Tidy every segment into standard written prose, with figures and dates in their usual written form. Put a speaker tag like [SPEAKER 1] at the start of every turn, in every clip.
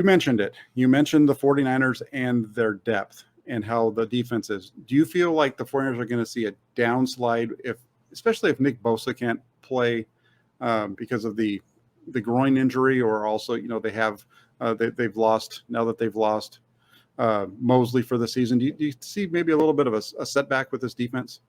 [SPEAKER 1] You mentioned it. You mentioned the 49ers and their depth and how the defense is. Do you feel like the 49ers are going to see a downslide especially if Nick Bosa can't play because of the groin injury, or also, they have they've lost now that they've lost Moseley for the season. Do you see maybe a little bit of a setback with this defense?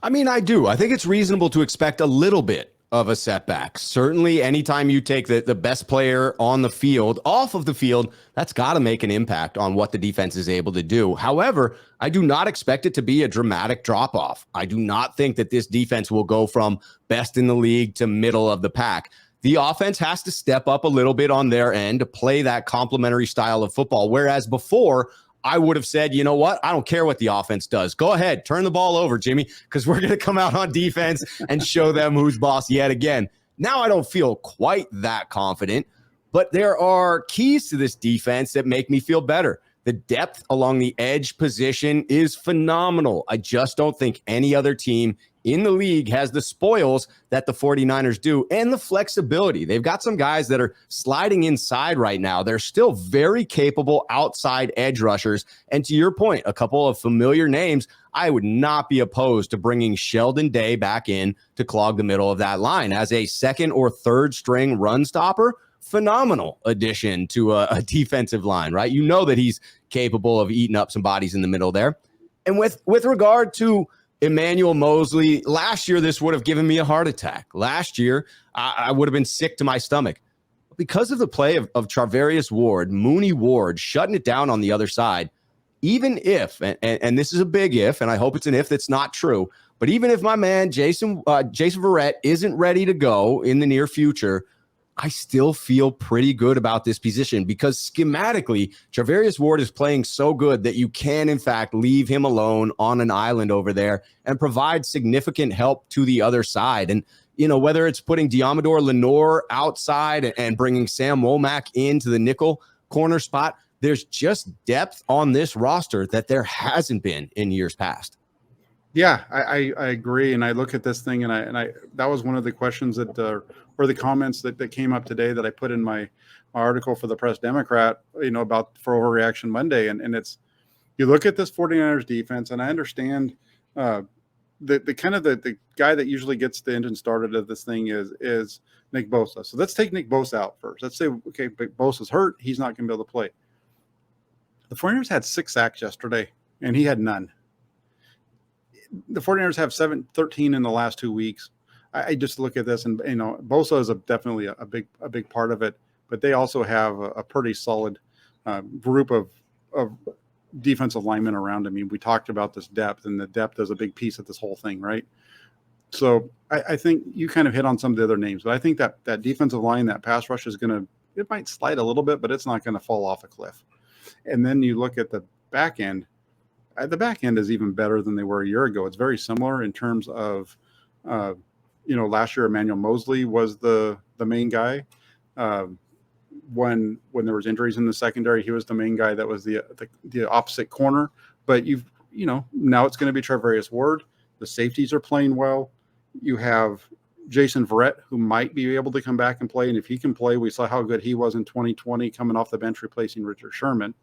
[SPEAKER 2] I mean, I do. I think it's reasonable to expect a little bit of a setback. Certainly, anytime you take the best player on the field off of the field, that's got to make an impact on what the defense is able to do. However, I do not expect it to be a dramatic drop off. I do not think that this defense will go from best in the league to middle of the pack. The offense has to step up a little bit on their end to play that complementary style of football. Whereas before, I would have said, you know what? I don't care what the offense does. Go ahead, turn the ball over, Jimmy, because we're going to come out on defense and show them who's boss yet again. Now I don't feel quite that confident, but there are keys to this defense that make me feel better. The depth along the edge position is phenomenal. I just don't think any other team in the league has the spoils that the 49ers do and the flexibility. They've got some guys that are sliding inside right now. They're still very capable outside edge rushers. And to your point, a couple of familiar names, I would not be opposed to bringing Sheldon Day back in to clog the middle of that line as a second or third string run stopper. Phenomenal addition to a defensive line, right? You know that he's capable of eating up some bodies in the middle there. And with regard to Emmanuel Moseley, last year this would have given me a heart attack. Last year, I would have been sick to my stomach. Because of the play of Charvarius Ward, Mooney Ward shutting it down on the other side, even if, and this is a big if, and I hope it's an if that's not true, but even if my man Jason Verrett isn't ready to go in the near future, I still feel pretty good about this position because schematically, Charvarius Ward is playing so good that you can, in fact, leave him alone on an island over there and provide significant help to the other side. And, whether it's putting Diamador Lenore outside and bringing Sam Womack into the nickel corner spot, there's just depth on this roster that there hasn't been in years past.
[SPEAKER 1] Yeah, I agree. And I look at this thing and I that was one of the questions that or the comments that came up today that I put in my article for the Press Democrat, about for Overreaction Monday. And it's, you look at this 49ers defense, and I understand the kind of the guy that usually gets the engine started of this thing is Nick Bosa. So let's take Nick Bosa out first. Let's say, okay, Bosa's hurt. He's not going to be able to play. The 49ers had 6 sacks yesterday, and he had none. The 49ers have 13 in the last 2 weeks. I just look at this and, Bosa is definitely a big part of it, but they also have a pretty solid group of defensive linemen around him. I mean, we talked about this depth, and the depth is a big piece of this whole thing, right? So I think you kind of hit on some of the other names, but I think that defensive line, that pass rush is it might slide a little bit, but it's not going to fall off a cliff. And then you look at the back end. The back end is even better than they were a year ago. It's very similar in terms of, last year Emmanuel Moseley was the main guy. When there was injuries in the secondary, he was the main guy that was the opposite corner. But now it's going to be Charvarius Ward. The safeties are playing well. You have Jason Verrett, who might be able to come back and play. And if he can play, we saw how good he was in 2020 coming off the bench replacing Richard Sherman.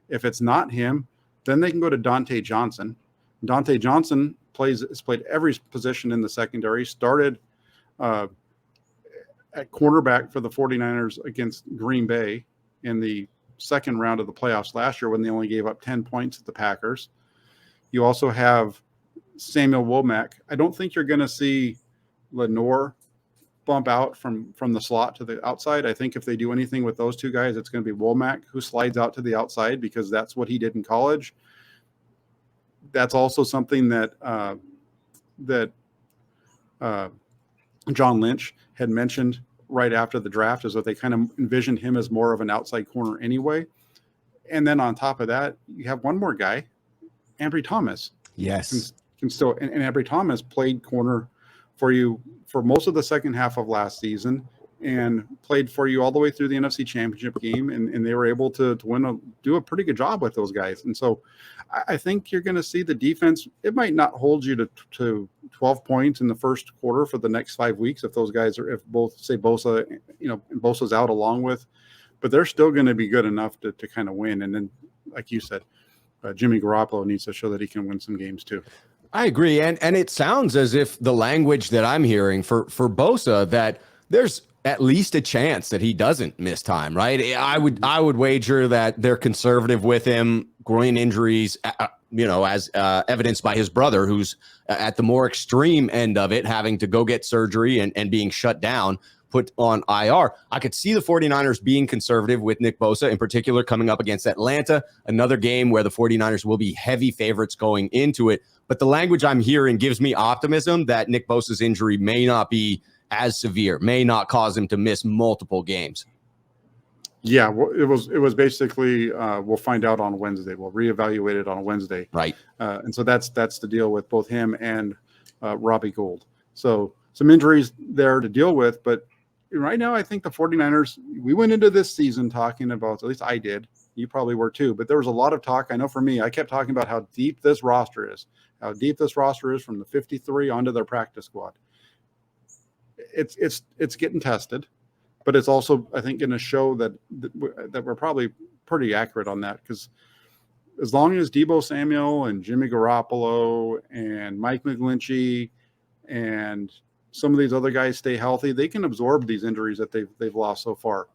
[SPEAKER 1] If it's not him, then they can go to Dante Johnson. Dante Johnson has played every position in the secondary, started at cornerback for the 49ers against Green Bay in the second round of the playoffs last year when they only gave up 10 points at the Packers. You also have Samuel Womack. I don't think you're going to see Lenore bump out from the slot to the outside. I think if they do anything with those two guys, it's going to be Womack who slides out to the outside because that's what he did in college. That's also something that John Lynch had mentioned right after the draft, is that they kind of envisioned him as more of an outside corner anyway. And then on top of that, you have one more guy, Ambry Thomas.
[SPEAKER 2] Yes.
[SPEAKER 1] Can still, and Ambry Thomas played corner for you for most of the second half of last season and played for you all the way through the NFC Championship game. And they were able to do a pretty good job with those guys. And so I think you're going to see the defense. It might not hold you to 12 points in the first quarter for the next 5 weeks if those guys are, if both say Bosa, and Bosa's out along with but they're still going to be good enough to kind of win. And then, like you said, Jimmy Garoppolo needs to show that he can win some games too.
[SPEAKER 2] I agree. And it sounds as if the language that I'm hearing for Bosa, that there's at least a chance that he doesn't miss time, right? I would wager that they're conservative with him. Groin injuries, as evidenced by his brother, who's at the more extreme end of it, having to go get surgery and being shut down, put on IR. I could see the 49ers being conservative with Nick Bosa, in particular, coming up against Atlanta, another game where the 49ers will be heavy favorites going into it. But the language I'm hearing gives me optimism that Nick Bosa's injury may not be as severe, may not cause him to miss multiple games.
[SPEAKER 1] Yeah, well, it was basically we'll find out on Wednesday. We'll reevaluate it on Wednesday.
[SPEAKER 2] Right.
[SPEAKER 1] And so that's the deal with both him and Robbie Gould. So some injuries there to deal with, but right now I think the 49ers, we went into this season talking about, at least I did, you probably were too, but there was a lot of talk. I know for me, I kept talking about how deep this roster is from the 53 onto their practice squad. It's getting tested, but it's also, I think, going to show that we're probably pretty accurate on that, because as long as Deebo Samuel and Jimmy Garoppolo and Mike McGlinchey and some of these other guys stay healthy, they can absorb these injuries that they've lost so far.